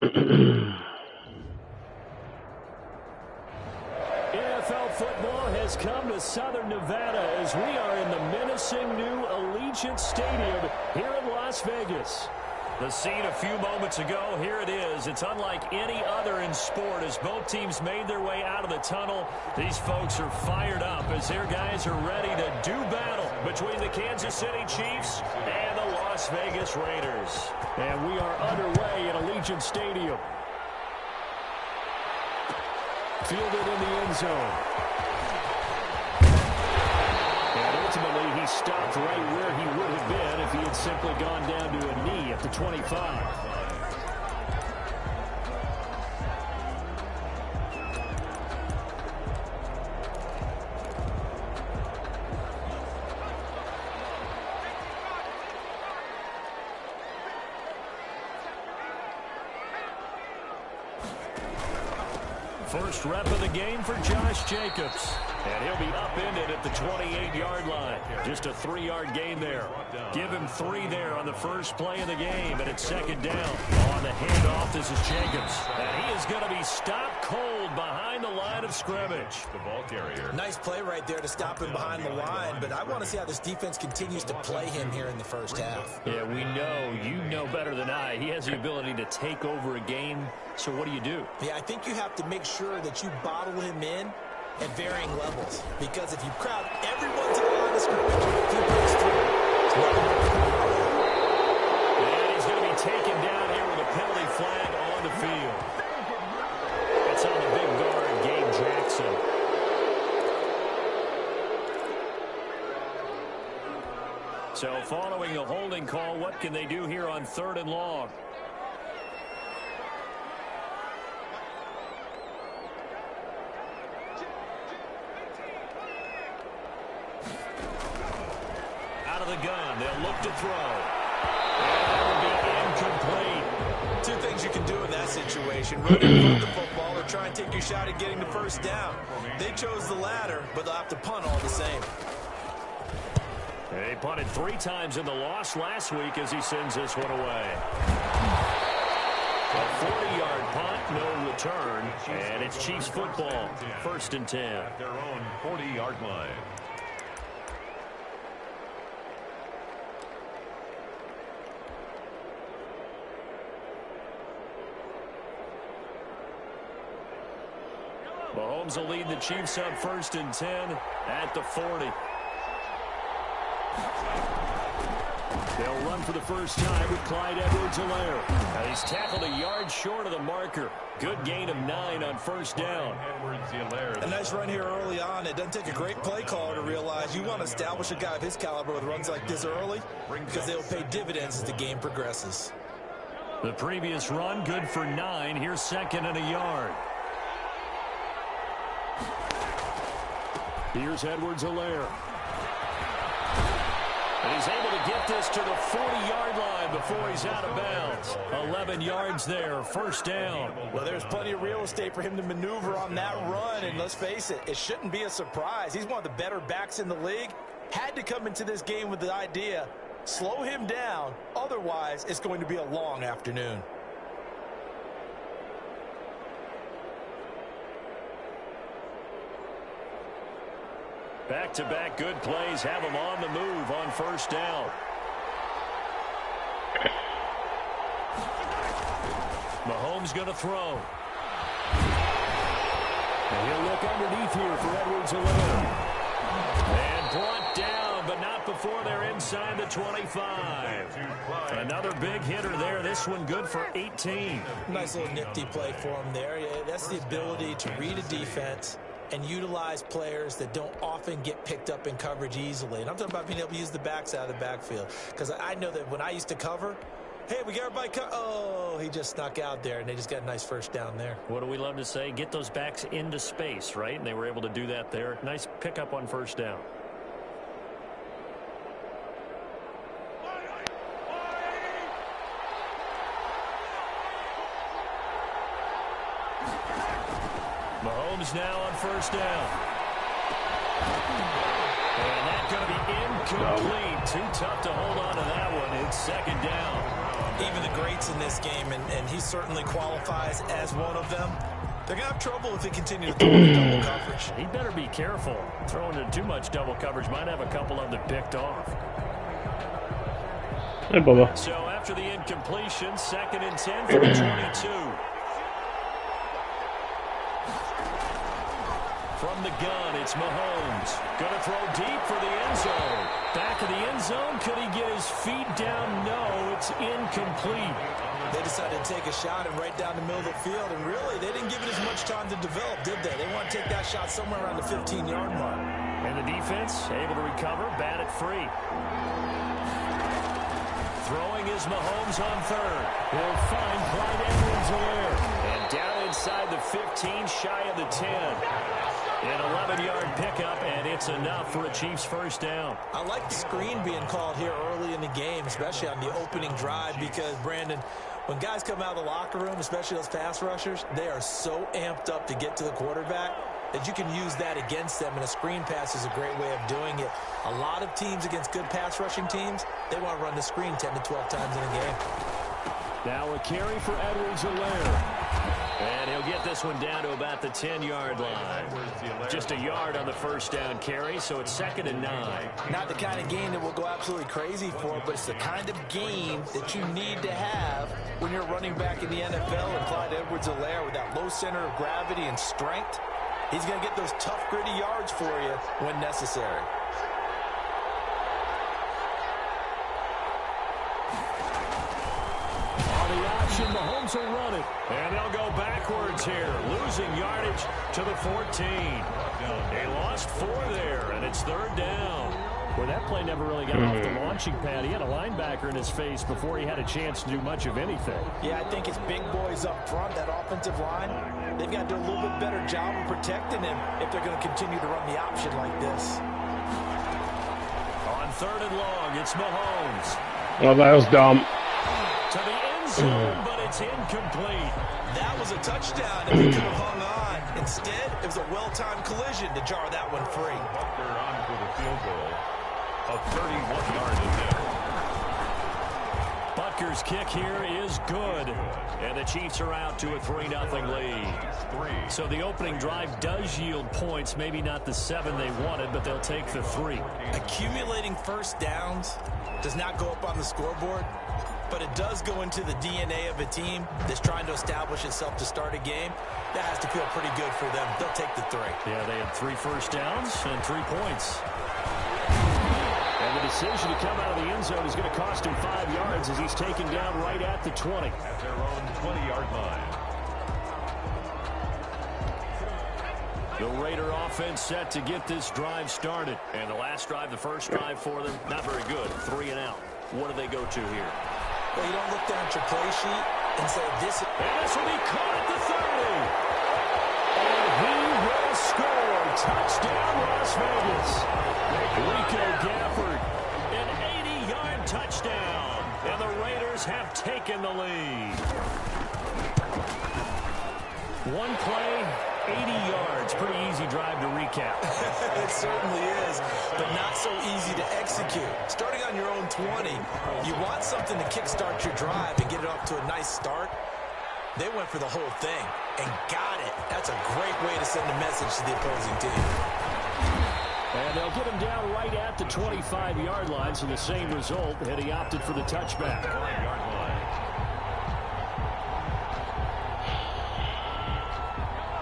NFL football has come to Southern Nevada as we are in the menacing new Allegiant Stadium here in Las Vegas. The scene a few moments ago, here it is. It's unlike any other in sport as both teams made their way out of the tunnel. These folks are fired up as their guys are ready to do battle between the Kansas City Chiefs and the Las Vegas Raiders. And we are underway at Allegiant Stadium. Fielded in the end zone. And ultimately, he stopped right where he would have been if he had simply gone down to a knee at the 25. First rep of the game for Josh Jacobs. And he'll be upended at the 28-yard line. Just a 3-yard gain there. Give him 3 there on the first play of the game, and it's second down. On the handoff, this is Jacobs. And he is going to be stopped cold behind the line of scrimmage. The ball carrier. Nice play right there to stop him behind the line, but I want to see how this defense continues to play him here in the first half. Yeah, we know, you know better than I, he has the ability to take over a game. So what do you do? Yeah, I think you have to make sure that you bottle him in at varying levels. Because if you crowd everyone to the line of scrimmage, if he breaks through, it's nothing but and he's going to be taken down here with a penalty flag on the field. That's on the big guard, Gabe Jackson. So following a holding call, what can they do here on 3rd and long? Out of the gun, they'll look to throw. And that will be incomplete. two things you can do in that situation. Run in front of the football or try and take your shot at getting the first down. They chose the latter, but they'll have to punt all the same. They punted 3 times in the loss last week as he sends this one away. A 40-yard punt, no return, and it's Chiefs football, 1st and 10. At their own 40-yard line. Mahomes will lead the Chiefs up 1st and 10 at the 40. They'll run for the first time with Clyde Edwards-Helaire. He's tackled a yard short of the marker. Good gain of 9 on 1st down. A nice run here early on. It doesn't take a great play caller to realize you want to establish a guy of his caliber with runs like this early because they'll pay dividends as the game progresses. The previous run good for 9. Here's 2nd and a yard. Here's Edwards-Helaire. And he's able to get this to the 40-yard line before he's out of bounds. 11 yards there, 1st down. Well, there's plenty of real estate for him to maneuver on that run, and let's face it, it shouldn't be a surprise. He's one of the better backs in the league. Had to come into this game with the idea, slow him down, otherwise it's going to be a long afternoon. Back-to-back good plays have him on the move on 1st down. Mahomes going to throw. And he'll look underneath here for Edwards-Helaire. And brought down, but not before they're inside the 25. Another big hitter there. This one good for 18. Nice little nifty play for him there. Yeah, that's the ability to read a defense and utilize players that don't often get picked up in coverage easily. And I'm talking about being able to use the backs out of the backfield. Because I know that when I used to cover, hey, we got everybody oh, he just snuck out there, and they just got a nice 1st down there. What do we love to say? Get those backs into space, right? And they were able to do that there. Nice pickup on 1st down. Mahomes now on 1st down. And that's going to be Incomplete. Too tough to hold on to that one. It's second down. Even the greats in this game, and he certainly qualifies as one of them, they're going to have trouble if they continue to throw into double coverage. He better be careful. Throwing into too much double coverage might have a couple of them picked off. Hey, Bubba. So after the incompletion, 2nd and 10 for the 22. From the gun, it's Mahomes. Going to throw deep for the end zone. Back of the end zone. Could he get his feet down? No, it's incomplete. They decided to take a shot and right down the middle of the field, and really, they didn't give it as much time to develop, did they? They want to take that shot somewhere around the 15-yard mark. And the defense able to recover, bat it free. Throwing is Mahomes on 3rd. He'll find Clyde Edwards-Helaire. And down inside the 15, shy of the 10. An 11-yard pickup, and it's enough for a Chiefs first down. I like the screen being called here early in the game, especially on the opening drive, because, Brandon, when guys come out of the locker room, especially those pass rushers, they are so amped up to get to the quarterback that you can use that against them, and a screen pass is a great way of doing it. A lot of teams against good pass rushing teams, they want to run the screen 10 to 12 times in a game. Now a carry for Edwards-Helaire. And he'll get this one down to about the 10-yard line. Just a yard on the first down carry, so it's 2nd and 9. Not the kind of game that we'll go absolutely crazy for, but it's the kind of game that you need to have when you're running back in the NFL. And Clyde Edwards-Helaire, with that low center of gravity and strength, he's going to get those tough, gritty yards for you when necessary. Mahomes will run it, and they'll go backwards here, losing yardage to the 14. They lost 4 there, and it's 3rd down. Well, that play never really got off the launching pad. He had a linebacker in his face before he had a chance to do much of anything. Yeah, I think it's big boys up front, that offensive line. They've got to do a little bit better job of protecting him if they're going to continue to run the option like this. On 3rd and long, it's Mahomes. Oh, that was dumb. To the end zone, but it's incomplete. That was a touchdown if he could have hung on. Instead, it was a well-timed collision to jar that one free. Butker on for the field goal of 31 yards. Butker's kick here is good. And the Chiefs are out to a 3-0 lead. So the opening drive does yield points. Maybe not the 7 they wanted, but they'll take the 3. Accumulating first downs does not go up on the scoreboard, but it does go into the DNA of a team that's trying to establish itself to start a game. That has to feel pretty good for them. They'll take the 3. Yeah, they had 3 first downs and 3 points. And the decision to come out of the end zone is going to cost him 5 yards as he's taken down right at the 20. At their own 20-yard line. The Raider offense set to get this drive started. And the last drive, the first drive for them, not very good. 3 and out. What do they go to here? Well, you don't look down at your play sheet and say this. And this will be caught at the 30. And he will score. Touchdown, Las Vegas. Rico Gafford, an 80-yard touchdown. And the Raiders have taken the lead. One play, 80 yards. Pretty easy drive to recap. It certainly is, but not so easy to execute. Starting on your own 20, you want something to kickstart your drive and get it off to a nice start. They went for the whole thing and got it. That's a great way to send a message to the opposing team. And they'll get him down right at the 25-yard line, so the same result had he opted for the touchback.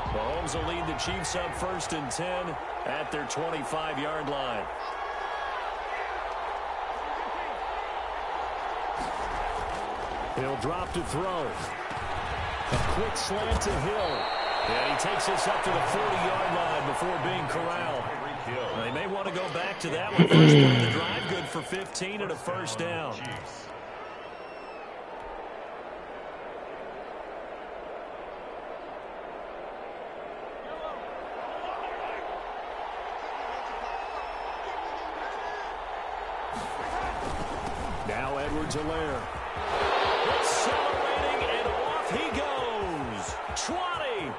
Mahomes will lead the Chiefs up 1st and 10 at their 25-yard line. He'll drop to throw. A quick slant to Hill. And he takes this up to the 40-yard line before being corralled. They may want to go back to that one. First play of the drive, good for 15 and a first down. Now Edwards-Helaire. Accelerating, and off he goes. 20.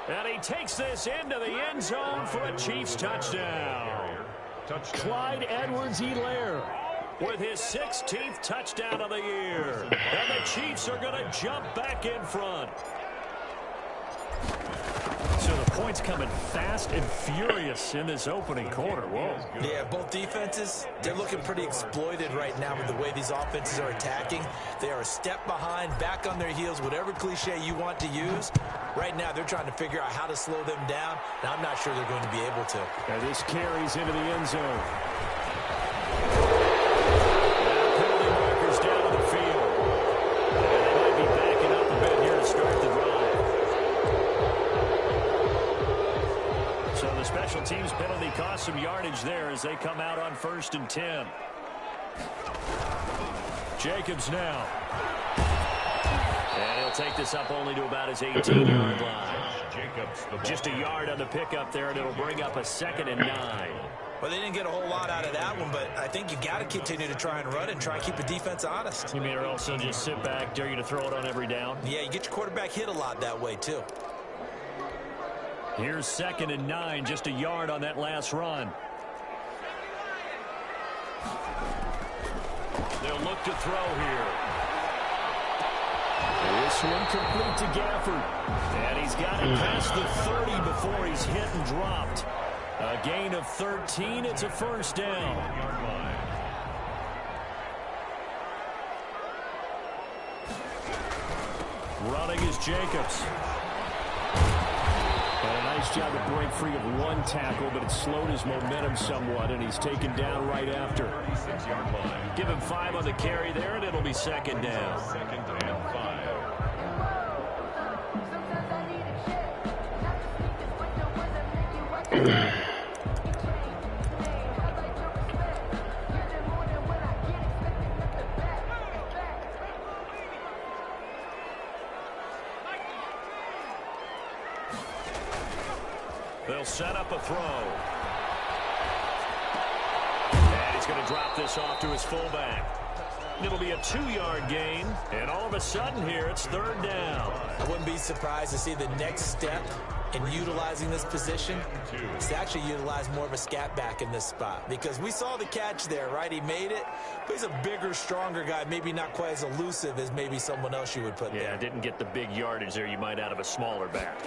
And he takes this into the end zone for a Chiefs touchdown. Clyde Edwards-Helaire with his 16th touchdown of the year. And the Chiefs are going to jump back in front. So the points coming fast and furious in this opening quarter. Whoa. Yeah, both defenses, they're looking pretty exploited right now with the way these offenses are attacking. They are a step behind, back on their heels, whatever cliche you want to use. Right now, they're trying to figure out how to slow them down, and I'm not sure they're going to be able to. And this carries into the end zone. Special teams penalty cost some yardage there as they come out on 1st and 10. Jacobs now. And he'll take this up only to about his 18-yard line. Just a yard on the pickup there, and it'll bring up a 2nd and 9. Well, they didn't get a whole lot out of that one, but I think you got to continue to try and run and try and keep the defense honest. You mean or also just sit back, dare you to throw it on every down? Yeah, you get your quarterback hit a lot that way, too. Here's 2nd and 9, just a yard on that last run. They'll look to throw here. This one complete to Gafford. And he's got it past the 30 before he's hit and dropped. A gain of 13, it's a 1st down. Running is Jacobs. And a nice job to break free of one tackle, but it slowed his momentum somewhat, and he's taken down right after. Give him 5 on the carry there, and it'll be 2nd down. 2nd and 5. They'll set up a throw. And he's going to drop this off to his fullback. It'll be a 2-yard gain. And all of a sudden here, it's 3rd down. I wouldn't be surprised to see the next step in utilizing this position is to actually utilize more of a scat back in this spot. Because we saw the catch there, right? He made it. But he's a bigger, stronger guy. Maybe not quite as elusive as maybe someone else you would put there. Yeah, didn't get the big yardage there you might out of a smaller back.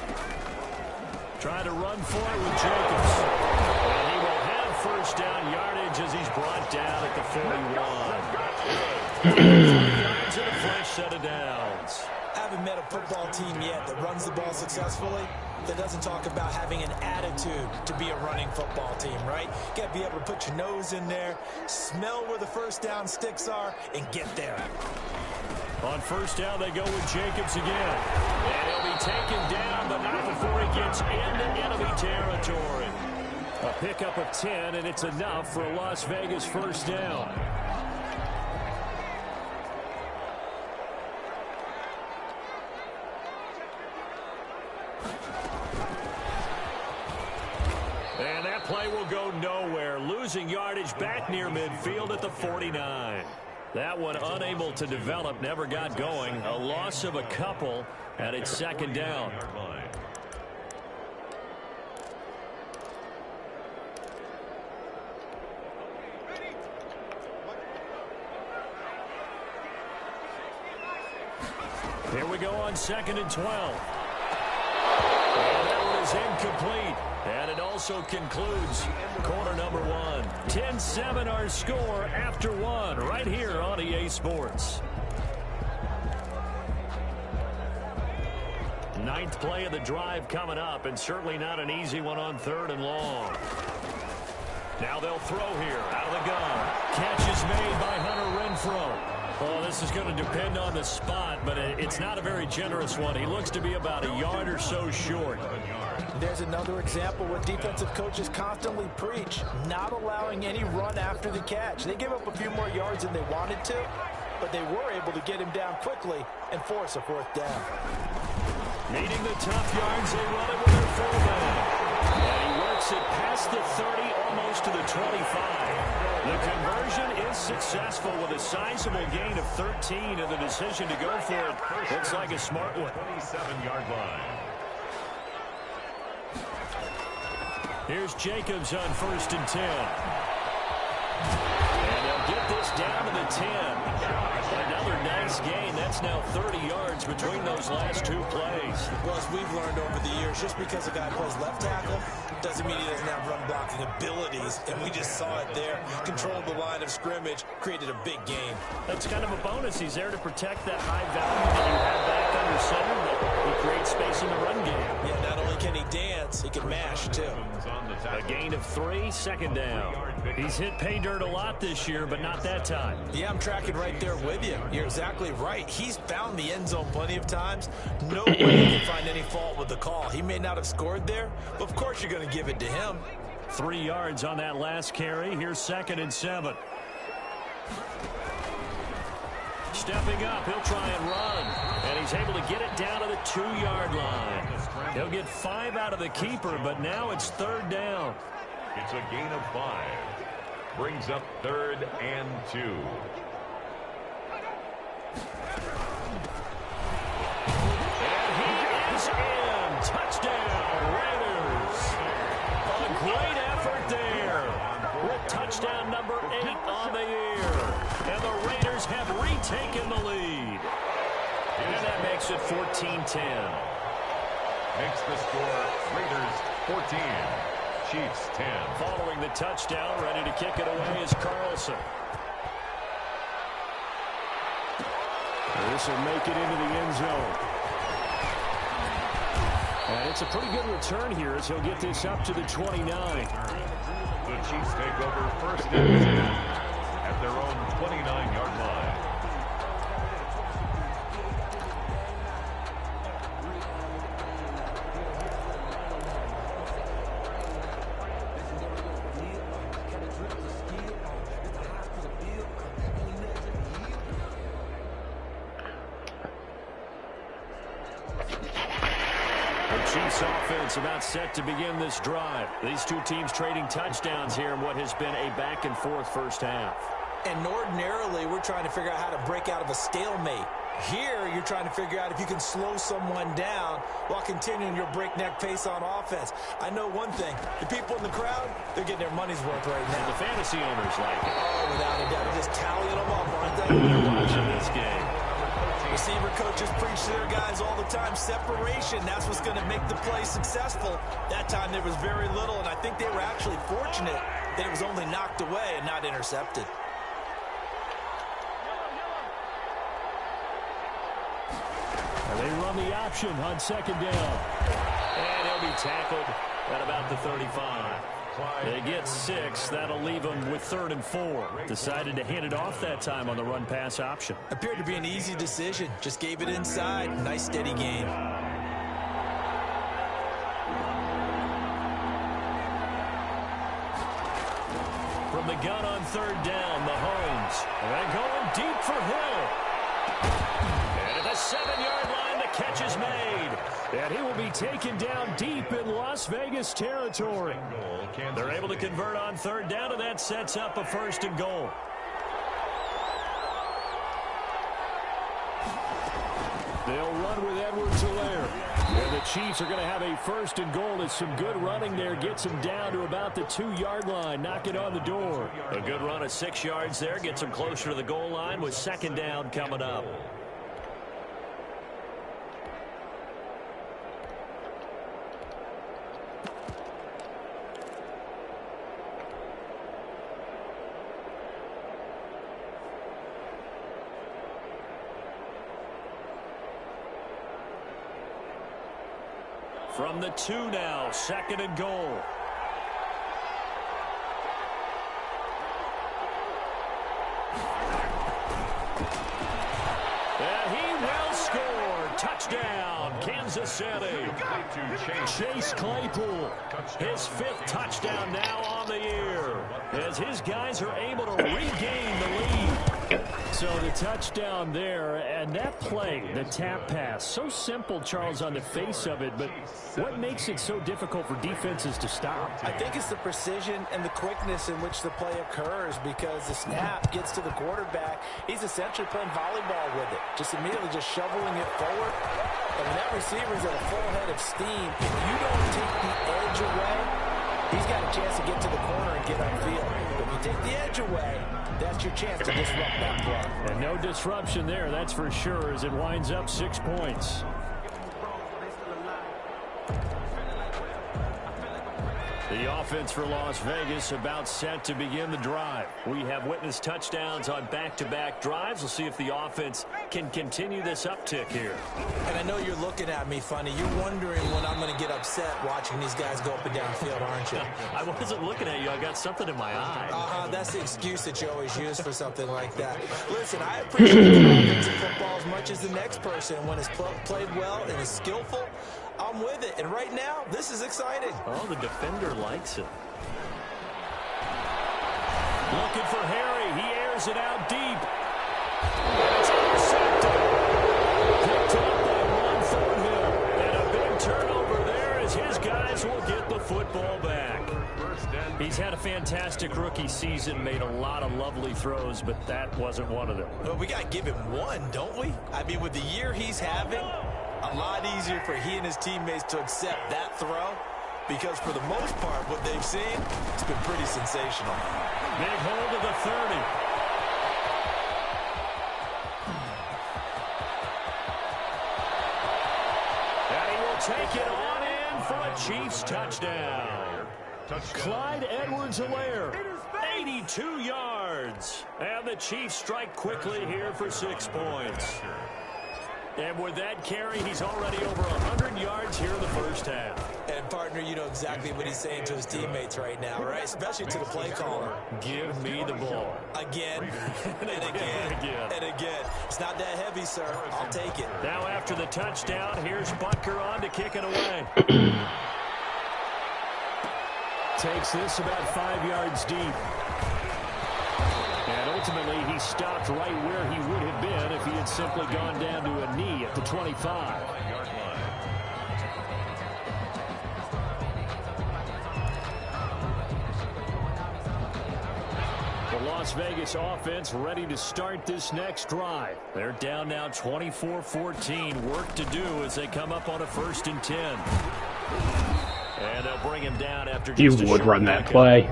Trying to run for it with Jacobs. And he will have 1st down yardage as he's brought down at the 41. 3 yards and a fresh set of downs. I haven't met a football team yet that runs the ball successfully that doesn't talk about having an attitude to be a running football team, right? You got to be able to put your nose in there, smell where the 1st down sticks are, and get there. On 1st down, they go with Jacobs again. And he'll be taken down, but not before he gets into enemy territory. A pickup of 10, and it's enough for a Las Vegas 1st down. And that play will go nowhere, losing yardage back near midfield at the 49. That one unable to develop, never got going. A loss of a couple, and it's 2nd down. Here we go on 2nd and 12. And that one is incomplete. And it also concludes quarter number 1. 10-7 our score after 1 right here on EA Sports. 9th play of the drive coming up, and certainly not an easy one on 3rd and long. Now they'll throw here out of the gun. Catch is made by Hunter Renfrow. Oh, this is going to depend on the spot, but it's not a very generous one. He looks to be about a yard or so short. There's another example what defensive coaches constantly preach, not allowing any run after the catch. They gave up a few more yards than they wanted to, but they were able to get him down quickly and force a 4th down. Needing the tough yards, they run it with their fullback. And he works it past the 30, almost to the 25. The conversion is successful with a sizable gain of 13, and the decision to go for it looks like a smart one. 27-yard line. Here's Jacobs on 1st and 10. And they'll get this down to the 10. Another nice gain. That's now 30 yards between those last two plays. Well, as we've learned over the years, just because a guy plays left tackle doesn't mean he doesn't have run blocking abilities. And we just saw it there. Controlled the line of scrimmage, created a big gain. That's kind of a bonus. He's there to protect that high value that you have back under center, but he creates space in the run game. Yeah, not only can he dance, he can mash, too. A gain of 3, 2nd down. He's hit pay dirt a lot this year, but not that time. Yeah, I'm tracking right there with you. You're exactly right. He's found the end zone plenty of times. No way he can find any fault with the call. He may not have scored there, but of course you're going to give it to him. 3 yards on that last carry. Here's 2nd and 7. Stepping up, he'll try and run. And he's able to get it down to the 2-yard line. He'll get 5 out of the keeper, but now it's 3rd down. It's a gain of 5. Brings up 3rd and 2. And he is in. Touchdown, Raiders. A great effort there. With touchdown number 8 on the year. And the Raiders have retaken the lead. And that makes it 14-10. Makes the score Raiders 14. Chiefs 10. Following the touchdown, ready to kick it away is Carlson. This will make it into the end zone. And it's a pretty good return here as he'll get this up to the 29. The Chiefs take over 1st and 10 at their own 29-yard line. Chiefs offense about set to begin this drive. These two teams trading touchdowns here in what has been a back-and-forth first half. And ordinarily, we're trying to figure out how to break out of a stalemate. Here, you're trying to figure out if you can slow someone down while continuing your breakneck pace on offense. I know one thing. The people in the crowd, they're getting their money's worth right now. And the fantasy owners like it. Oh, without a doubt. They're just tallying them up, aren't they? They're watching this game. Receiver coaches preach to their guys all the time. Separation, that's what's going to make the play successful. That time there was very little, and I think they were actually fortunate that it was only knocked away and not intercepted. And they run the option on 2nd down. And he'll be tackled at about the 35. They get 6. That'll leave them with 3rd and 4. Decided to hand it off that time on the run-pass option. Appeared to be an easy decision. Just gave it inside. Nice, steady game. From the gun on 3rd down, Mahomes. And going deep for Hill. And at the 7-yard line, the catch is made. And he will be taken down deep in Las Vegas territory. They're able to convert on 3rd down, and that sets up a 1st and goal. They'll run with Edwards-Helaire. And the Chiefs are going to have a 1st and goal. As some good running there gets him down to about the 2-yard line. Knock it on the door. A good run of 6 yards there gets him closer to the goal line with 2nd down coming up. From the 2 now, 2nd and goal. And he will score. Touchdown, Kansas City. Chase Claypool, his 5th touchdown now on the year, as his guys are able to regain the lead. So the touchdown there, and that play, the tap pass, so simple, Charles, on the face of it, but what makes it so difficult for defenses to stop? I think it's the precision and the quickness in which the play occurs, because the snap gets to the quarterback. He's essentially playing volleyball with it, just immediately just shoveling it forward. And when that receiver's at a full head of steam, if you don't take the edge away, He's got a chance to get to the corner and get upfield. If you take the edge away, that's your chance to disrupt that play. And no disruption there, that's for sure, as it winds up 6 points. The offense for Las Vegas about set to begin the drive. We have witnessed touchdowns on back-to-back drives. We'll see if the offense can continue this uptick here. And I know you're looking at me funny. You're wondering when I'm going to get upset watching these guys go up and down field, aren't you? I wasn't looking at you. I got something in my eye. That's the excuse that you always use for something like that. Listen, I appreciate the offensive football as much as the next person. When it's played well and is skillful, I'm with it. And right now, this is exciting. Oh, the defender likes it. Looking for Harry. He airs it out deep. It's intercepted. Picked up by Ron Thornhill. And a big turnover there as his guys will get the football back. He's had a fantastic rookie season, made a lot of lovely throws, but that wasn't one of them. Well, we got to give him one, don't we? I mean, with the year he's having, a lot easier for he and his teammates to accept that throw because for the most part, what they've seen, it's been pretty sensational. Big hold of the 30. And he will take it on in for a Chiefs touchdown. Clyde Edwards-Helaire, 82 yards. And the Chiefs strike quickly here for 6 points. And with that carry, he's already over 100 yards here in the first half. And, partner, you know exactly what he's saying to his teammates right now, right? Especially to the play caller. Give me the ball. Again, and again, and again. It's not that heavy, sir. I'll take it. Now after the touchdown, here's Butker on to kick it away. Takes this about 5 yards deep. And ultimately, he stopped right where he would have been if he had simply gone down to a knee at the 25. The Las Vegas offense ready to start this next drive. They're down now 24-14. Work to do as they come up on a 1st and 10. And they'll bring him down after just You would run that play.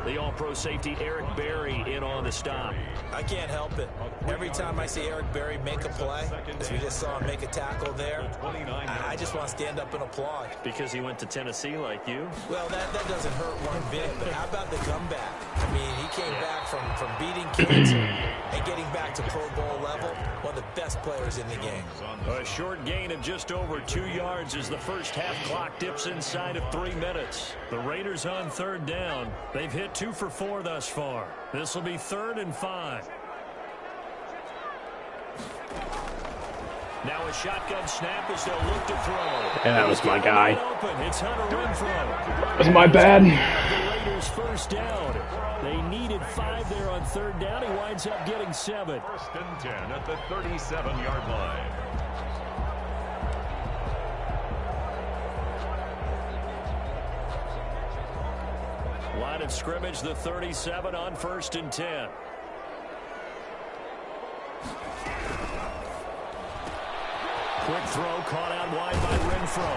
The all-pro safety Eric Berry in on the stop. I can't help it. Every time I see Eric Berry make a play, as we just saw him make a tackle there, I just want to stand up and applaud. Because he went to Tennessee like you? Well, that doesn't hurt one bit, but how about the comeback? I mean, he came back from beating cancer and getting back to Pro Bowl level. One of the best players in the game. A short gain of just over 2 yards as the first half clock dips inside of 3 minutes. The Raiders on 3rd down. They've hit 2 for 4 thus far. This will be 3rd and 5. Now a shotgun snap as they'll look to throw. And that was my guy. It's Hunter Renfrow. That was my bad. The Raiders first down. They needed 5 there on 3rd down. He winds up getting 7. 1st and 10 at the 37-yard line. Line of scrimmage, the 37 on 1st and 10. Quick throw caught out wide by Renfrow.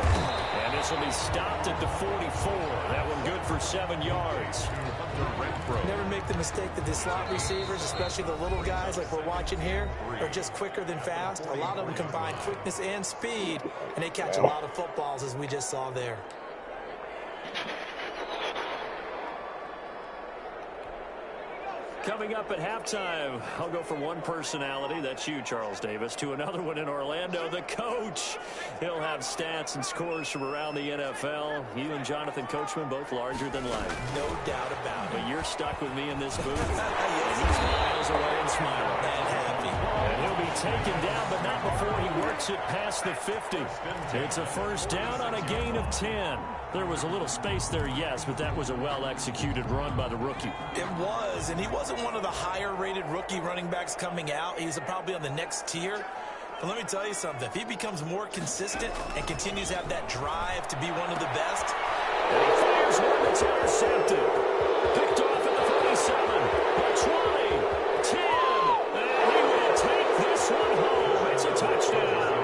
And this will be stopped at the 44. That one good for 7 yards. Never make the mistake that the slot receivers, especially the little guys like we're watching here, are just quicker than fast. A lot of them combine quickness and speed, and they catch a lot of footballs as we just saw there. Coming up at halftime, I'll go from one personality, that's you, Charles Davis, to another one in Orlando, the coach. He'll have stats and scores from around the NFL. You and Jonathan Coachman, both larger than life. No doubt about it. But you're stuck with me in this booth. And he's miles away and smiling. And happy. And he'll be taken down, but not before he works it past the 50. It's a 1st down on a gain of 10. There was a little space there, yes, but that was a well-executed run by the rookie. It was, and he wasn't one of the higher-rated rookie running backs coming out. He's probably on the next tier. But let me tell you something. If he becomes more consistent and continues to have that drive to be one of the best. And he fires one that's intercepted. Picked off at the 37, the 20, 10. And he will take this one home. It's a touchdown.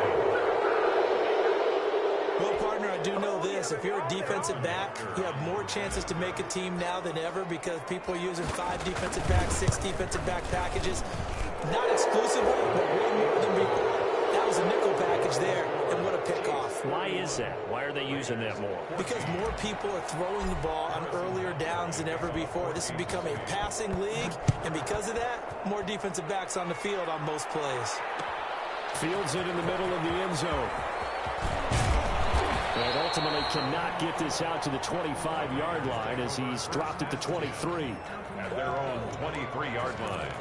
Well, partner, I do know this. If you're a defensive back, you have more chance chances to make a team now than ever because people are using 5 defensive backs, 6 defensive back packages. Not exclusively, but way more than before. That was a nickel package there, and what a pickoff. Why is that? Why are they using that more? Because more people are throwing the ball on earlier downs than ever before. This has become a passing league, and because of that, more defensive backs on the field on most plays. Fields it in the middle of the end zone. And ultimately cannot get this out to the 25-yard line as he's dropped it to 23. At their own 23-yard line.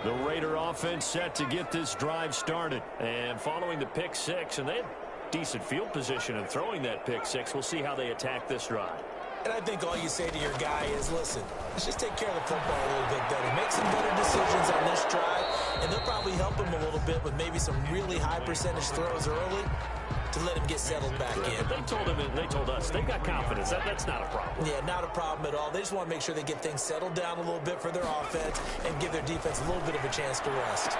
The Raider offense set to get this drive started. And following the pick six, and they had decent field position in throwing that pick six. We'll see how they attack this drive. And I think all you say to your guy is, listen, let's just take care of the football a little bit better. Make some better decisions on this drive, and they'll probably help him a little bit with maybe some really high percentage throws early to let him get settled back in. But they told us they've got confidence. That's not a problem. Yeah, not a problem at all. They just want to make sure they get things settled down a little bit for their offense and give their defense a little bit of a chance to rest.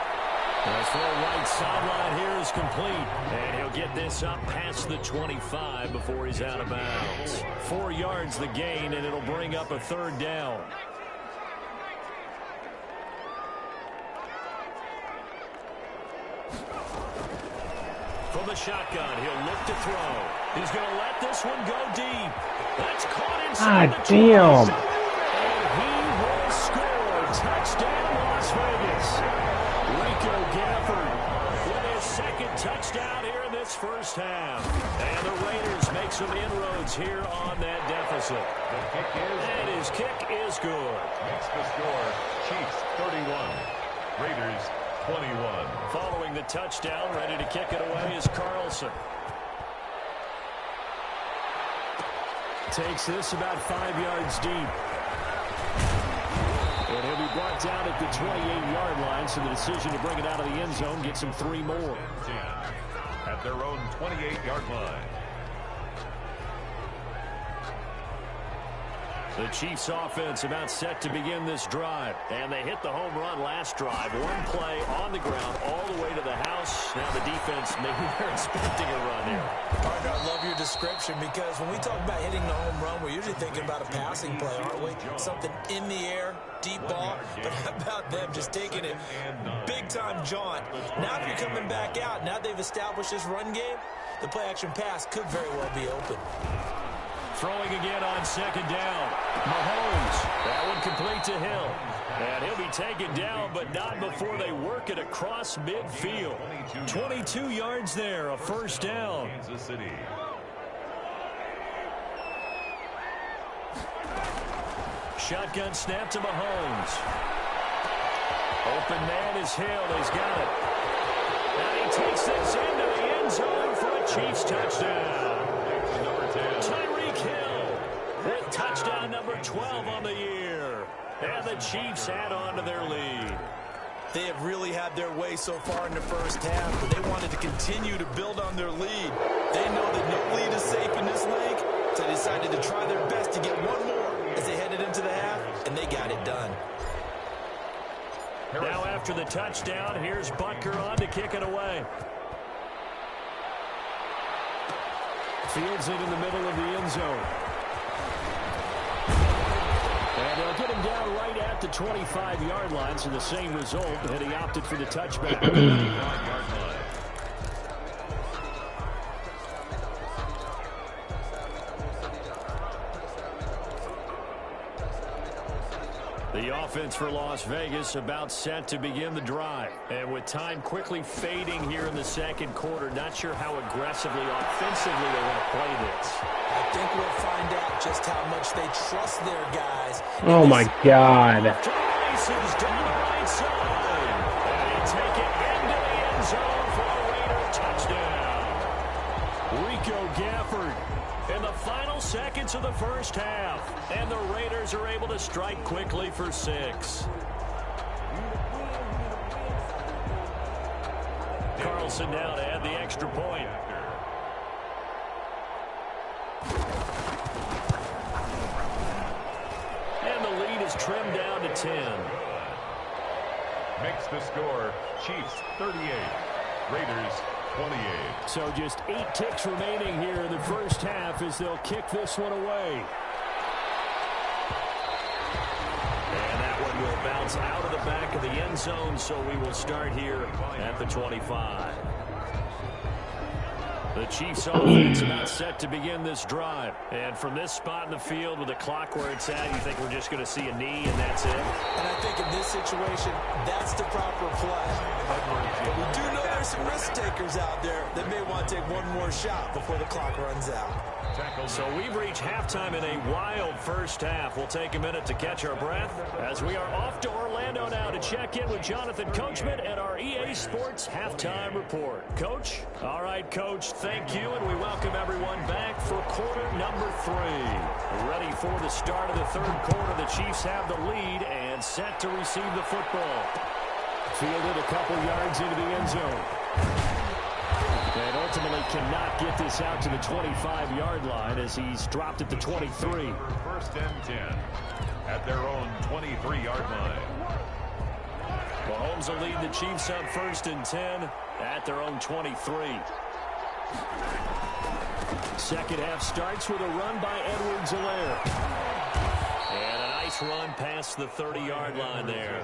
His full right sideline here is complete. And he'll get this up past the 25 before he's out of bounds. 4 yards the gain, and it'll bring up a 3rd down. From the shotgun, he'll look to throw. He's going to let this one go deep. That's caught inside the 20. Damn. And he will score. Touchdown, Las Vegas. Rico Gafford with his 2nd touchdown here in this first half. And the Raiders make some inroads here on that deficit. And his kick is good. Makes the score. Chiefs 31. Raiders 21. Following the touchdown, ready to kick it away is Carlson. Takes this about 5 yards deep. And he'll be brought down at the 28-yard line, so the decision to bring it out of the end zone gets him 3 more. At their own 28-yard line. The Chiefs offense about set to begin this drive. And they hit the home run last drive. 1 play on the ground all the way to the house. Now the defense, maybe they're expecting a run here. Partner, I love your description because when we talk about hitting the home run, we're usually thinking about a passing play, aren't we? Something in the air, deep ball. But how about them just taking it big-time jaunt? Now if you're coming back out, now they've established this run game, the play-action pass could very well be open. Throwing again on 2nd down. Mahomes. That one complete to Hill. And he'll be taken down, but not before they work it across midfield. 22 yards there, a 1st down. Kansas City. Shotgun snap to Mahomes. Open man is Hill. He's got it. And he takes this into the end zone for a Chiefs touchdown. Tyreek Hill with touchdown number 12 on the year. And the Chiefs add on to their lead. They have really had their way so far in the first half, but they wanted to continue to build on their lead. They know that no lead is safe in this league, so they decided to try their best to get one more as they headed into the half, and they got it done. Now after the touchdown, here's Butker on to kick it away. Fields it in the middle of the end zone. And they'll get him down right at the 25-yard line, so the same result, and he opted for the touchback. The offense for Las Vegas about set to begin the drive. And with time quickly fading here in the 2nd quarter, not sure how aggressively, offensively they want to play this. I think we'll find out just how much they trust their guys. Oh, my God. Races down the right side. And they take it into the end zone for a Raider touchdown. Rico Gafford in the final seconds of the first half. And the Raiders are able to strike quickly for 6. Carlson now to add the extra point. And the lead is trimmed down to 10. Makes the score Chiefs 38, Raiders 28. So just 8 ticks remaining here in the first half as they'll kick this one away. And that one will bounce out of the back of the end zone, so we will start here at the 25. The Chiefs offense about set to begin this drive. And from this spot in the field with the clock where it's at, you think we're just going to see a knee and that's it? And I think in this situation, that's the proper play. But we do know there's some risk takers out there that may want to take one more shot before the clock runs out. So we've reached halftime in a wild first half. We'll take a minute to catch our breath as we are off to Orlando now to check in with Jonathan Coachman at our EA Sports Halftime Report. Coach? All right, Coach, thank you, and we welcome everyone back for quarter number 3. Ready for the start of the third quarter. The Chiefs have the lead and set to receive the football. Fielded a couple yards into the end zone. And ultimately cannot get this out to the 25-yard line as he's dropped at the 23. First and 10 at their own 23-yard line. Mahomes will lead the Chiefs on first and 10 at their own 23. Second half starts with a run by Edwards-Helaire. And a nice run past the 30-yard line there.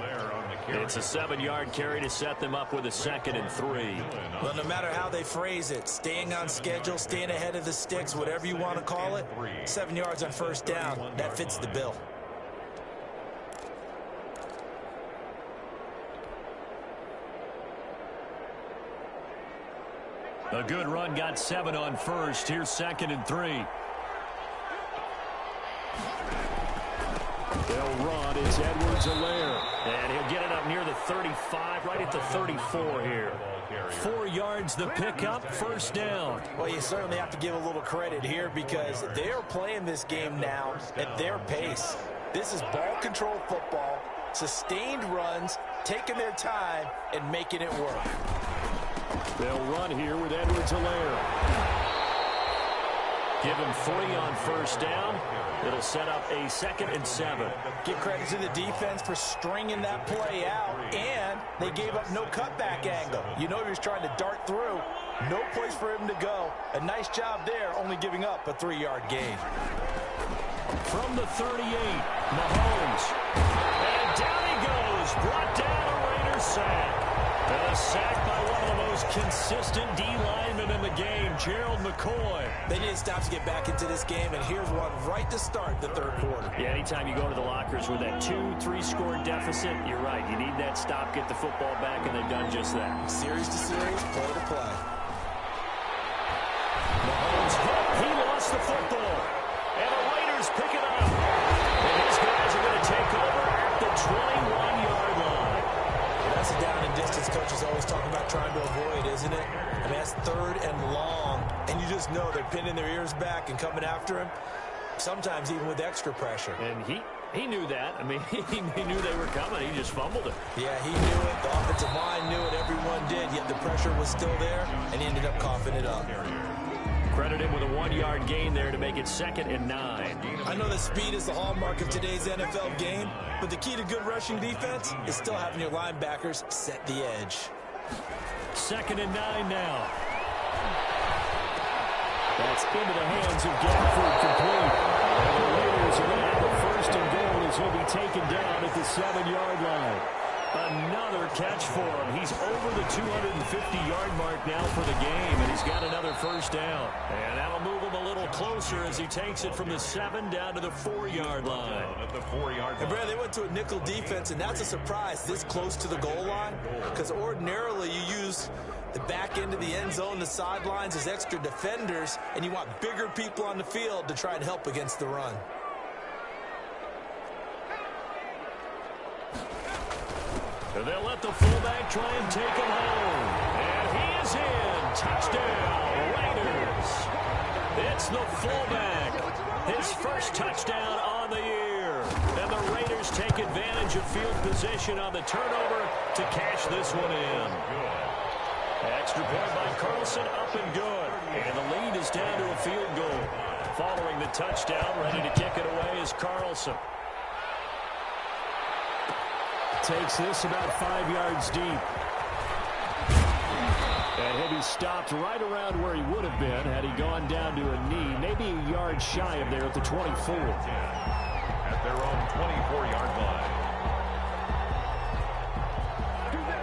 It's a 7-yard carry to set them up with a 2nd and 3. Well, no matter how they phrase it, staying on schedule, staying ahead of the sticks, whatever you want to call it, 7 yards on first down, that fits the bill. A good run got 7 on first. Here's 2nd and 3. They'll run. It's Edwards-Helaire. And he'll get it up near the 35, right at the 34 here. 4 yards the pickup, first down. Well, you certainly have to give a little credit here because they're playing this game now at their pace. This is ball control football, sustained runs, taking their time, and making it work. They'll run here with Edwards-Helaire. Give him 3 on first down. It'll set up a 2nd and 7. Give credit to the defense for stringing that play out, and they gave up no cutback angle. You know he was trying to dart through. No place for him to go. A nice job there, only giving up a 3-yard gain. From the 38, Mahomes. And down he goes. Brought down a Raiders sack. And a sack by one of the most consistent D linemen in the game, Gerald McCoy. They need to stop to get back into this game, and here's one right to start the third quarter. Yeah, anytime you go to the lockers with that 2-3 score deficit, you're right. You need that stop, get the football back, and they've done just that. Series to series, play to play. Mahomes hit. He lost the football. And the Raiders pick it up. And his guys are going to take over at the 21-yard line. That's a down and distance coach is always talking about trying to avoid, isn't it? I mean, that's 3rd and long, and you just know they're pinning their ears back and coming after him, sometimes even with extra pressure. And he knew that. I mean, he knew they were coming. He just fumbled it. Yeah, he knew it. The offensive line knew it. Everyone did, yet the pressure was still there, and he ended up coughing it up. Credit him with a 1-yard gain there to make it 2nd and 9. I know that speed is the hallmark of today's NFL game, but the key to good rushing defense is still having your linebackers set the edge. 2nd and 9 now. That's into the hands of Gafford, complete. And the Raiders are going to have a 1st and goal as he'll be taken down at the 7-yard line. Another catch for him. He's over the 250-yard mark now for the game, and he's got another 1st down. And that'll move him a little closer as he takes it from the 7 down to the 4-yard line. At the 4-yard line. And Brad, they went to a nickel defense, and that's a surprise this close to the goal line, because ordinarily you use the back end of the end zone, the sidelines as extra defenders, and you want bigger people on the field to try and help against the run. So they'll let the fullback try and take him home. And he is in. Touchdown, Raiders. It's the fullback. His first touchdown on the year. And the Raiders take advantage of field position on the turnover to cash this one in. Extra point by Carlson, up and good. And the lead is down to a field goal. Following the touchdown, ready to kick it away is Carlson. Takes this about 5 yards deep. And he'll be stopped right around where he would have been had he gone down to a knee, maybe a yard shy of there at the 24. At their own 24-yard line.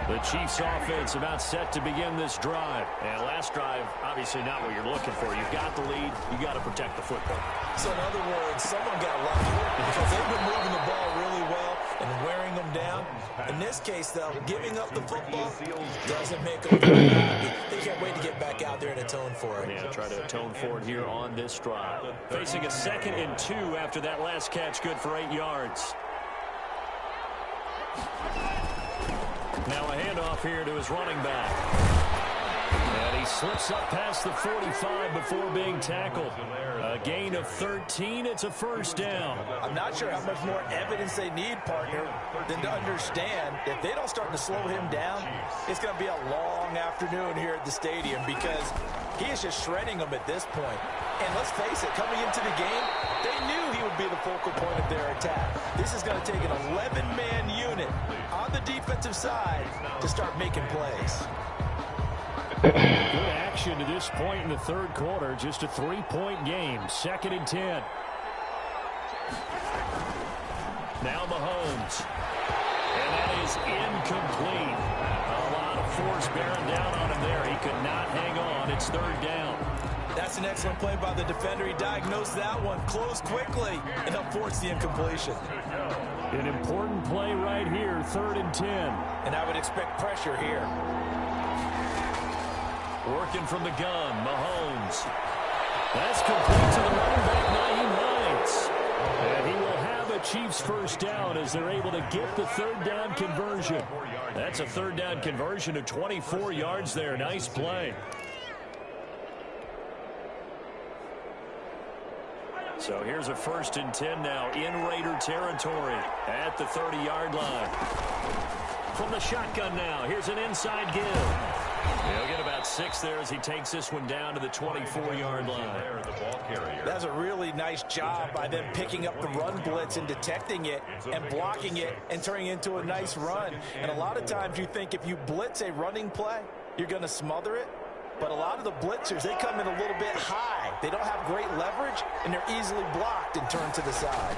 The Chiefs offense about set to begin this drive. And last drive, obviously not what you're looking for. You've got the lead. You got to protect the football. So in other words, someone got lucky because they've been moving the ball really well and wearing them down. In this case, though, giving up the football doesn't make them very happy. They can't wait to get back out there and atone for it. Yeah, try to atone for it here on this drive. Facing a 2nd and 2 after that last catch, good for 8 yards. Now a handoff here to his running back. And he slips up past the 45 before being tackled. A gain of 13. It's a first down. I'm not sure how much more evidence they need, partner, than to understand if they don't start to slow him down, it's going to be a long afternoon here at the stadium because he is just shredding them at this point. And let's face it, coming into the game, they knew he would be the focal point of their attack. This is going to take an 11-man unit on the defensive side to start making plays. Good action to this point in the third quarter. Just a 3-point game. 2nd and 10. Now Mahomes. And that is incomplete. A lot of force bearing down on him there. He could not hang on. It's 3rd down. That's an excellent play by the defender. He diagnosed that one, closed quickly, and helped force the incompletion. An important play right here, 3rd and 10. And I would expect pressure here. Working from the gun, Mahomes. That's complete to the running back, Nyheim Hines. And he will have a Chiefs first down as they're able to get the 3rd down conversion. That's a 3rd down conversion of 24 yards there. Nice play. So here's a 1st and 10 now in Raider territory at the 30-yard line. From the shotgun now, here's an inside give. He'll get about 6 there as he takes this one down to the 24-yard line. That's a really nice job by them picking up the run blitz and detecting it and blocking it and turning it into a nice run. And a lot of times you think if you blitz a running play, you're going to smother it. But a lot of the blitzers, they come in a little bit high. They don't have great leverage, and they're easily blocked and turned to the side.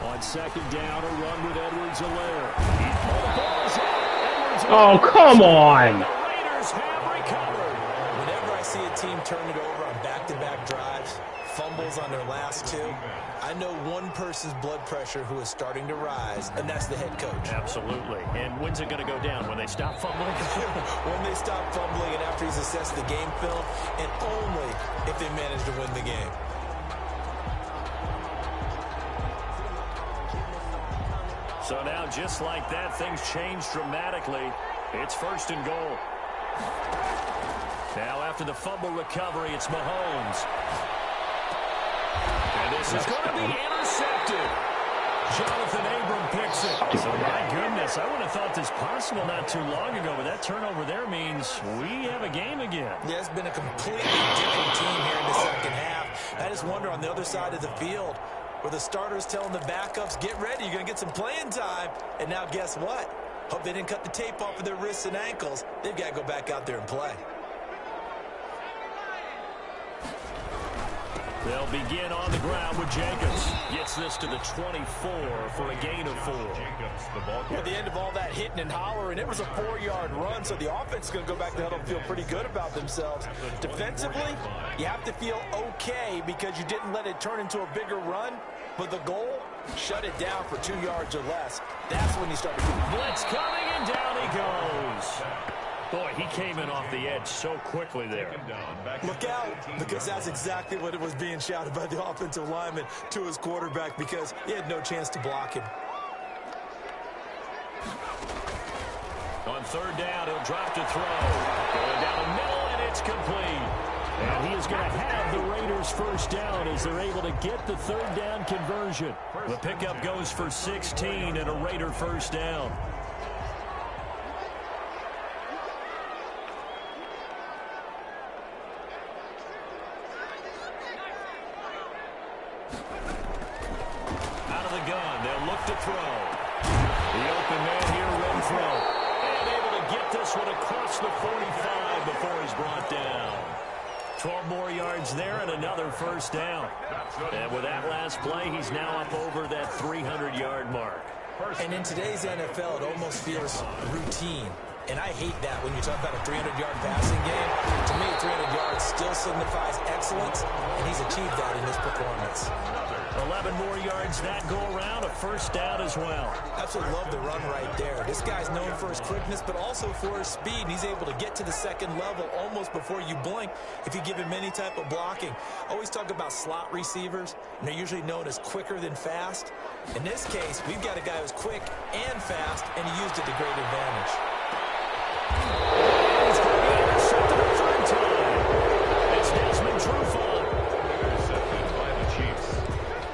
On 2nd down, a run with Edwards-Helaire. Oh, come on. The Raiders have recovered. Whenever I see a team turn it over on back-to-back drives, fumbles on their last 2, I know one person's blood pressure who is starting to rise, and that's the head coach. Absolutely. And when's it going to go down? When they stop fumbling? When they stop fumbling and after he's assessed the game film, and only if they manage to win the game. So now, just like that, things change dramatically. It's 1st and goal. Now, after the fumble recovery, it's Mahomes. And this is going to be intercepted. Jonathan Abram picks it. So, my goodness, I would have thought this possible not too long ago, but that turnover there means we have a game again. Yeah, it's been a completely different team here in the 2nd half. I just wonder on the other side of the field, where the starters telling the backups, get ready, you're going to get some playing time. And now guess what? Hope they didn't cut the tape off of their wrists and ankles. They've got to go back out there and play. They'll begin on the ground with Jacobs. Gets this to the 24 for a gain of 4. At the end of all that hitting and hollering, it was a 4-yard run, so the offense is going to go back to the huddle and feel pretty good about themselves. Defensively, you have to feel okay because you didn't let it turn into a bigger run, but the goal, shut it down for 2 yards or less. That's when you start to get blitz coming, and down he goes. Boy, he came in off the edge so quickly there. Look out, because that's exactly what it was being shouted by the offensive lineman to his quarterback because he had no chance to block him. On 3rd down, he'll drop to throw. Going down the middle, and it's complete. And he is going to have the Raiders first down as they're able to get the 3rd down conversion. The pickup goes for 16 and a Raider first down. Out of the gun, they'll look to throw. The open man here, Renfro. And able to get to this one across the 45 before he's brought down. 12 more yards there and another first down. And with that last play, he's now up over that 300-yard mark. And in today's NFL, it almost feels routine. And I hate that when you talk about a 300-yard passing game. To me, 300 yards still signifies excellence, and he's achieved that in this performance. 11 more yards that go around, a first down as well. Absolutely love the run right there. This guy's known for his quickness, but also for his speed. He's able to get to the second level almost before you blink if you give him any type of blocking. Always talk about slot receivers, and they're usually known as quicker than fast. In this case, we've got a guy who's quick and fast, and he used it to great advantage. He's going to be intercepted a third time. It's Desmond Trufant. Intercepted by the Chiefs.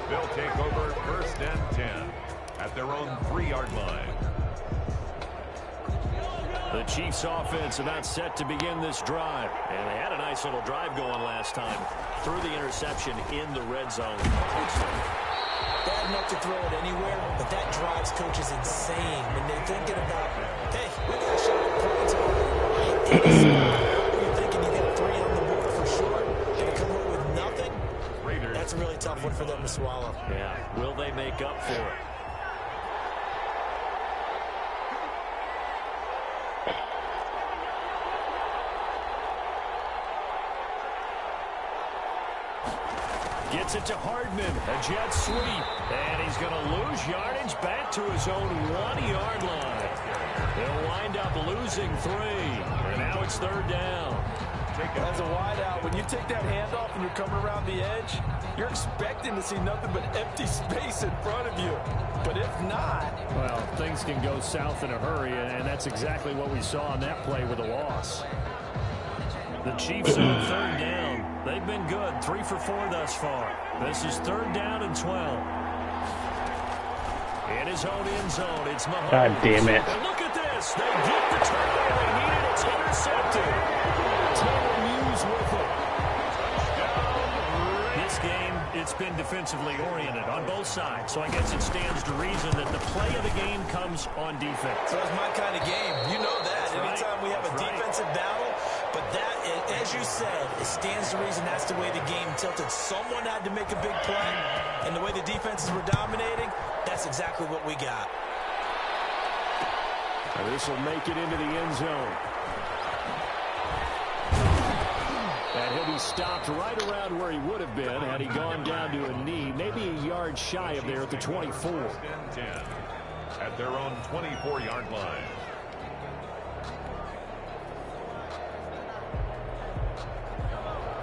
They'll take over first and 10 at their own 3-yard line. The Chiefs offense about set to begin this drive. And they had a nice little drive going last time. Threw the interception in the red zone. Bad enough to throw it anywhere, but that drives coaches insane when they're thinking about, hey, we got a shot at points You're thinking you get 3 on the board for sure, and to come away with nothing, that's a really tough one for them to swallow. Yeah, will they make up for it? Gets it to Hardman, a jet sweep, and he's going to lose yardage back to his own 1-yard line. They'll wind up losing 3, and now it's third down. As a wideout, when you take that handoff and you're coming around the edge, you're expecting to see nothing but empty space in front of you. But if not... Well, things can go south in a hurry, and that's exactly what we saw on that play with a loss. The Chiefs on third down. They've been good, 3 for 4 thus far. This is third down and 12. In his own end zone, it's Mahomes. God damn it. And look at this. They get the try they needed. It's intercepted. Taylor Muse with it. This game, it's been defensively oriented on both sides. So I guess it stands to reason that the play of the game comes on defense. So it's my kind of game. You know that. That's Anytime we have a defensive battle, but that, as you said, it stands to reason that's the way the game tilted. Someone had to make a big play, and the way the defenses were dominating, that's exactly what we got. And this will make it into the end zone. And he'll be stopped right around where he would have been had he gone down to a knee, maybe a yard shy of there at the 24. At their own 24-yard line.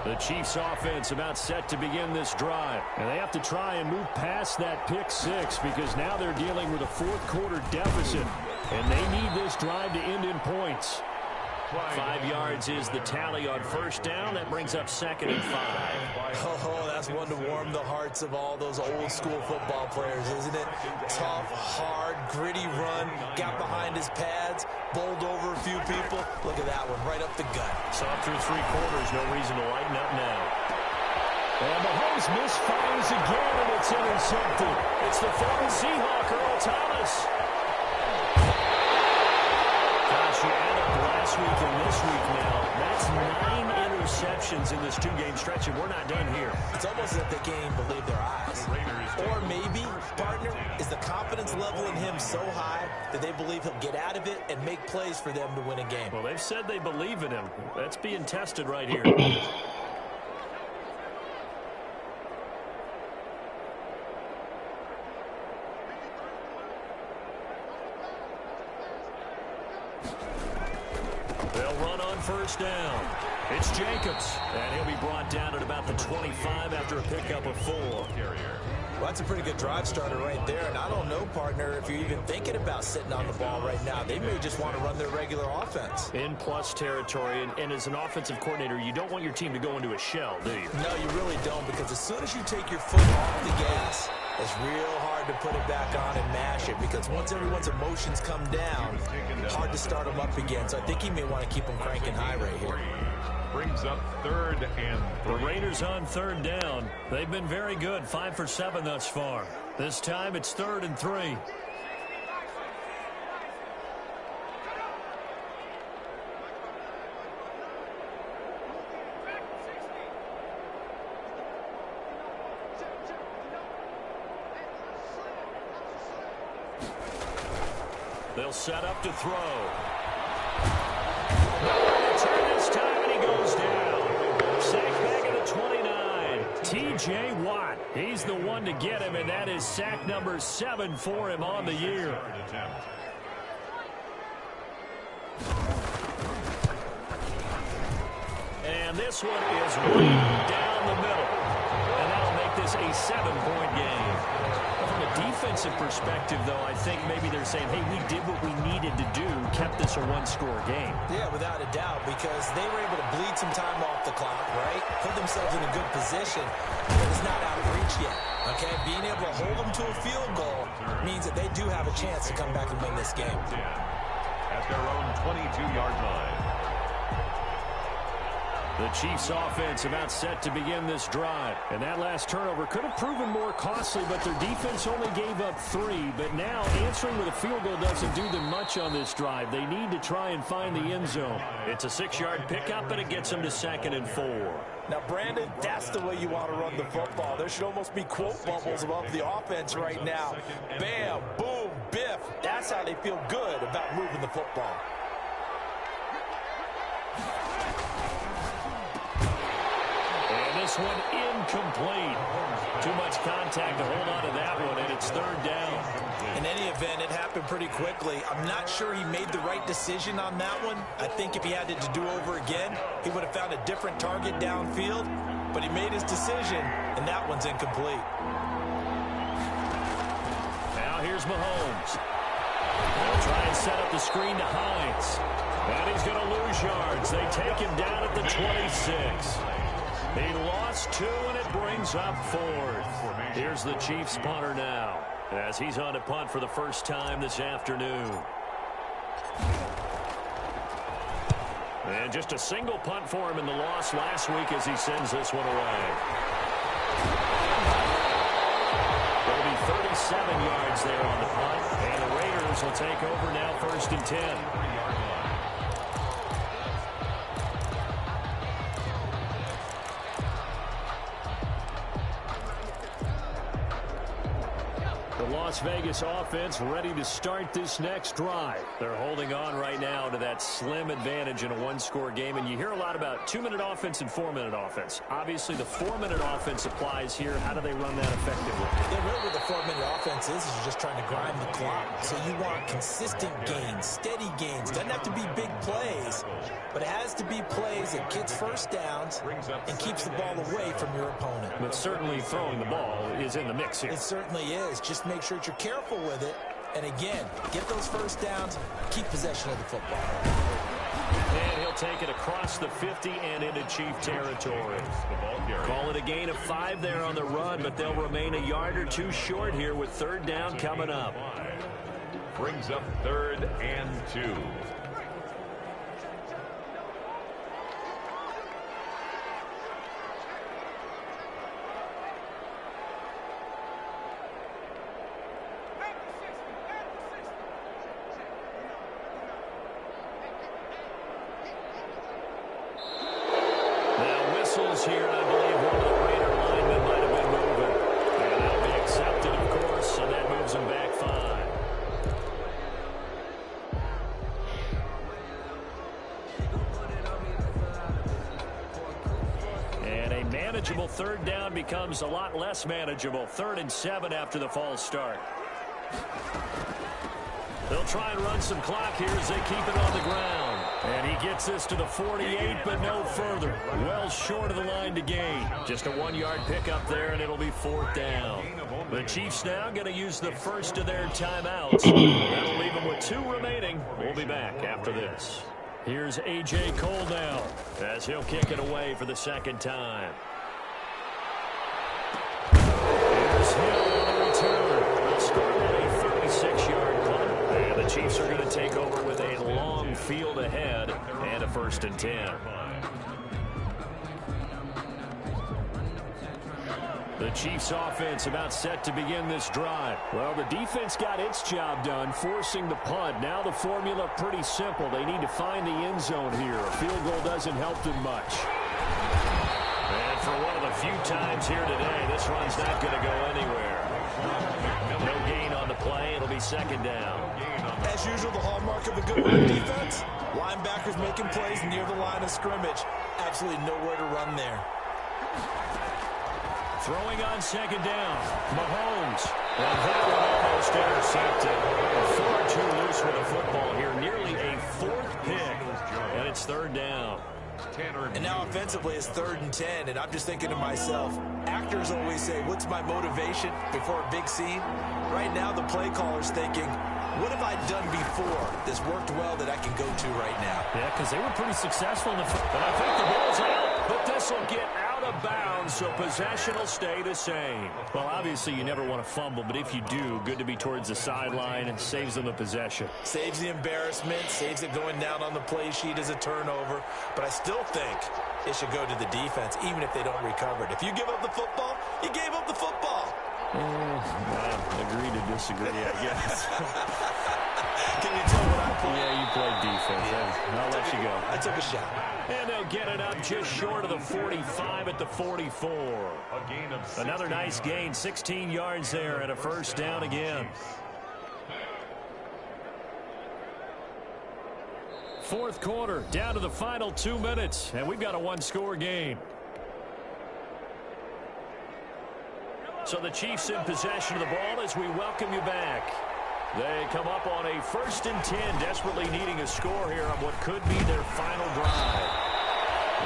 The Chiefs offense about set to begin this drive. And they have to try and move past that pick 6 because now they're dealing with a fourth-quarter deficit. And they need this drive to end in points. 5 yards is the tally on first down. That brings up 2nd and 5. Oh, that's one to warm the hearts of all those old-school football players, isn't it? Tough, hard, gritty run, got behind his pads, bowled over a few people. Look at that one, right up the gut. Saw through 3 quarters, no reason to lighten up now. And Mahomes misfires again, and it's intercepted. It's the former Seahawk, Earl Thomas. Gosh, you add up last week and this week now. That's 9 interceptions in this 2-game stretch, and we're not done here. It's almost as if they can't even believe their eyes. Or maybe, partner, is the confidence level in him so high that they believe he'll get out of it and make plays for them to win a game. Well, they've said they believe in him. That's being tested right here. They'll run on first down. It's Jacobs, and he'll be brought down at about the 25 after a pickup of 4. Well, that's a pretty good drive starter right there, and I don't know, partner, if you're even thinking about sitting on the ball right now. They may just want to run their regular offense. In plus territory, and as an offensive coordinator, you don't want your team to go into a shell, do you? No, you really don't, because as soon as you take your foot off the gas, it's real hard to put it back on and mash it, because once everyone's emotions come down, hard to start them up again. So I think he may want to keep them cranking high right here. Brings up 3rd and 3. The Raiders on third down. They've been very good, 5 for 7 thus far. This time it's 3rd and 3. They'll set up to throw. Turn this time, and he goes down. Sack back at the 29. T.J. Watt, he's the one to get him, and that is sack number 7 for him on the year. And this one is right down the middle. And that'll make this a 7-point game. From a defensive perspective, though, I think maybe they're saying, hey, we did what we needed to do, kept this a one-score game. Yeah, without a doubt, because they were able to bleed some time off the clock, right? Put themselves in a good position, but it's not out of reach yet, okay? Being able to hold them to a field goal means that they do have a chance to come back and win this game. At their own 22-yard line. The Chiefs offense about set to begin this drive. And that last turnover could have proven more costly, but their defense only gave up 3. But now answering with a field goal doesn't do them much on this drive. They need to try and find the end zone. It's a 6-yard pickup, and it gets them to 2nd and 4. Now, Brandon, that's the way you want to run the football. There should almost be quote bubbles above the offense right now. Bam, boom, biff. That's how they feel good about moving the football. This one incomplete. Too much contact to hold on to that one, and it's 3rd down. In any event, it happened pretty quickly. I'm not sure he made the right decision on that one. I think if he had it to do over again, he would have found a different target downfield, but he made his decision, and that one's incomplete. Now here's Mahomes. They'll try and set up the screen to Hines. And he's going to lose yards. They take him down at the 26. He lost 2, and it brings up 4th. Here's the Chiefs punter now, as he's on to punt for the first time this afternoon. And just a single punt for him in the loss last week as he sends this one away. There'll be 37 yards there on the punt, and the Raiders will take over now 1st and 10. Las Vegas offense ready to start this next drive. They're holding on right now to that slim advantage in a one-score game, and you hear a lot about 2-minute offense and 4-minute offense. Obviously, the 4-minute offense applies here. How do they run that effectively? Yeah, really what the 4-minute offense is you're just trying to grind the clock. So you want consistent gains, steady gains. Doesn't have to be big plays, but it has to be plays that gets first downs and keeps the ball away from your opponent. But certainly throwing the ball is in the mix here. It certainly is. Just make sure that you're careful with it. And again, get those first downs, keep possession of the football. And he'll take it across the 50 and into Chief territory. Call it a gain of 5 there on the run, but they'll remain a yard or 2 short here with 3rd down coming up. Brings up 3rd and 2. Here, and I believe one of the Raider linemen might have been moving. And that'll be accepted, of course, and that moves him back 5. And a manageable 3rd down becomes a lot less manageable. 3rd and 7 after the false start. They'll try and run some clock here as they keep it on the ground. And he gets this to the 48, but no further. Well short of the line to gain. Just a 1-yard pickup there, and it'll be 4th down. The Chiefs now going to use the first of their timeouts. That'll leave them with 2 remaining. We'll be back after this. Here's A.J. Cole now, as he'll kick it away for the 2nd time. Here's Hill on the return. They'll start with a 36-yard punt. And the Chiefs are going to take over with a long field ahead and a 1st and 10. The Chiefs offense about set to begin this drive. Well, the defense got its job done, forcing the punt. Now the formula pretty simple. They need to find the end zone here. A field goal doesn't help them much. And for one of the few times here today, this run's not going to go anywhere. No gain on the play. It'll be 2nd down. As usual, the hallmark of a good run defense? Linebackers making plays near the line of scrimmage. Absolutely nowhere to run there. Throwing on second down, Mahomes. And that one almost intercepted. Far too loose with the football here. Nearly a fourth pick. And it's third down. And now offensively it's 3rd and 10, and I'm just thinking to myself, actors always say, what's my motivation before a big scene? Right now the play caller's thinking, what have I done before that's worked well that I can go to right now? Yeah, because they were pretty successful in the first. But I think the ball's out, but this will get out of bounds, so possession will stay the same. Well, obviously you never want to fumble, but if you do, good to be towards the sideline and saves them the possession. Saves the embarrassment, saves it going down on the play sheet as a turnover, but I still think it should go to the defense, even if they don't recover it. If you give up the football, you gave up the football. Well, agree to disagree, I guess. Can you tell what I play? Yeah, you played defense. Yeah. I'll let you go. I took a shot. And they'll get it up just short of the 45 at the 44. A gain of Another nice gain, 16 yards there and a first down again. Fourth quarter, down to the final 2 minutes, and we've got a one-score game. So the Chiefs in possession of the ball as we welcome you back. They come up on a 1st and 10, desperately needing a score here on what could be their final drive.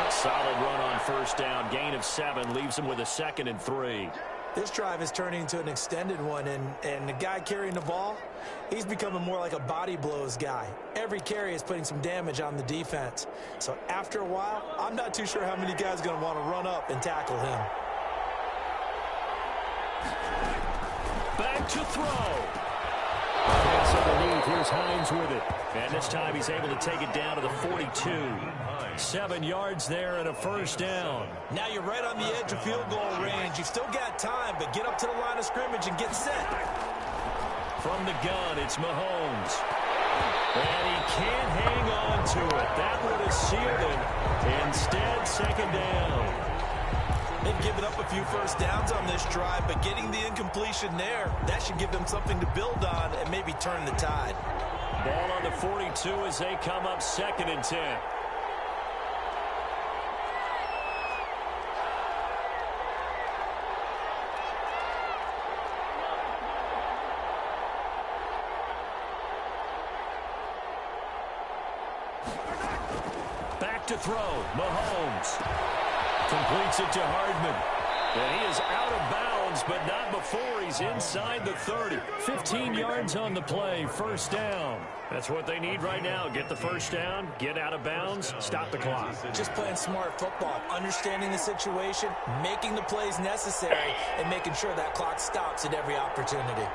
A solid run on first down, gain of 7, leaves them with a 2nd and 3. This drive is turning into an extended one, and the guy carrying the ball, he's becoming more like a body blows guy. Every carry is putting some damage on the defense. So after a while, I'm not too sure how many guys are going to want to run up and tackle him. Back to throw. Pass underneath. Here's Hines with it. And this time he's able to take it down to the 42. 7 yards there and a first down. Now you're right on the edge of field goal range. You've still got time, but get up to the line of scrimmage and get set. From the gun, it's Mahomes. And he can't hang on to it. That would have sealed it. Instead, second down. They've given up a few first downs on this drive, but getting the incompletion there, that should give them something to build on and maybe turn the tide. Ball on the 42 as they come up 2nd and 10. Back to throw, Mahomes. Completes it to Hardman. And he is out of bounds, but not before he's inside the 30. 15 yards on the play, first down. That's what they need right now. Get the first down, get out of bounds, stop the clock. Just playing smart football, understanding the situation, making the plays necessary, and making sure that clock stops at every opportunity.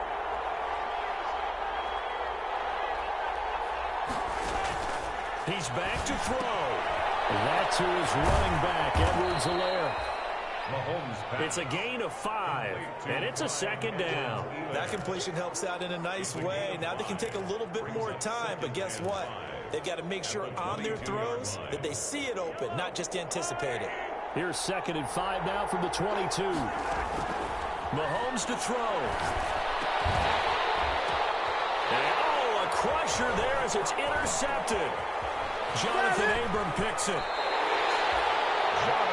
He's back to throw. That's who is running back, Edwards-Helaire. It's a gain of 5, and it's a second down. That completion helps out in a nice way. Now they can take a little bit more time, but guess what? They've got to make sure on their throws that they see it open, not just anticipate it. Here's 2nd and 5 now from the 22. Mahomes to throw. And, a crusher there as it's intercepted. Jonathan Abram picks it.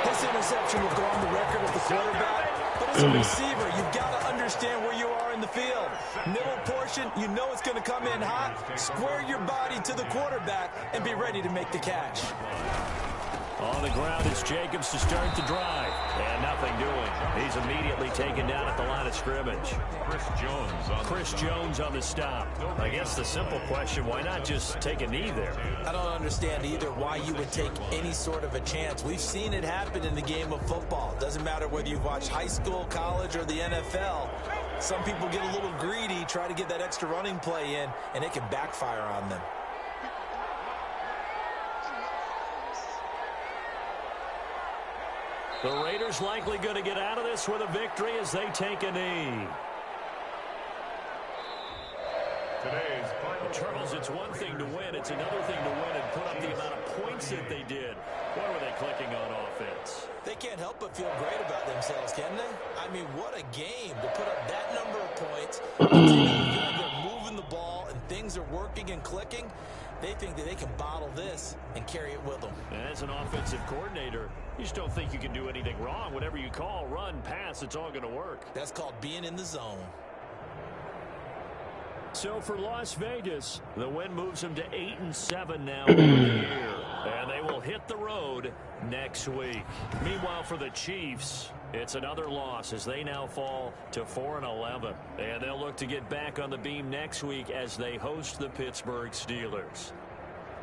This interception will go on the record of the quarterback, but as a receiver, you've got to understand where you are in the field. Middle portion, you know it's going to come in hot. Square your body to the quarterback and be ready to make the catch. On the ground is Jacobs to start the drive. And nothing doing. He's immediately taken down at the line of scrimmage. Chris Jones on the stop. I guess the simple question, why not just take a knee there? I don't understand either why you would take any sort of a chance. We've seen it happen in the game of football. Doesn't matter whether you've watched high school, college, or the NFL. Some people get a little greedy, try to get that extra running play in, and it can backfire on them. The Raiders likely going to get out of this with a victory as they take a knee. Charles, it's one thing to win. It's another thing to win and put up the amount of points that they did. What were they clicking on offense? They can't help but feel great about themselves, can they? I mean, what a game to put up that number of points. They're moving the ball, and things are working and They think that they can bottle this and carry it with them. And as an offensive coordinator, you just don't think you can do anything wrong. Whatever you call, run, pass, it's all going to work. That's called being in the zone. So for Las Vegas, the win moves them to 8-7 now on the year. And they will hit the road next week. Meanwhile, for the Chiefs, it's another loss as they now fall to 4-11. And they'll look to get back on the beam next week as they host the Pittsburgh Steelers.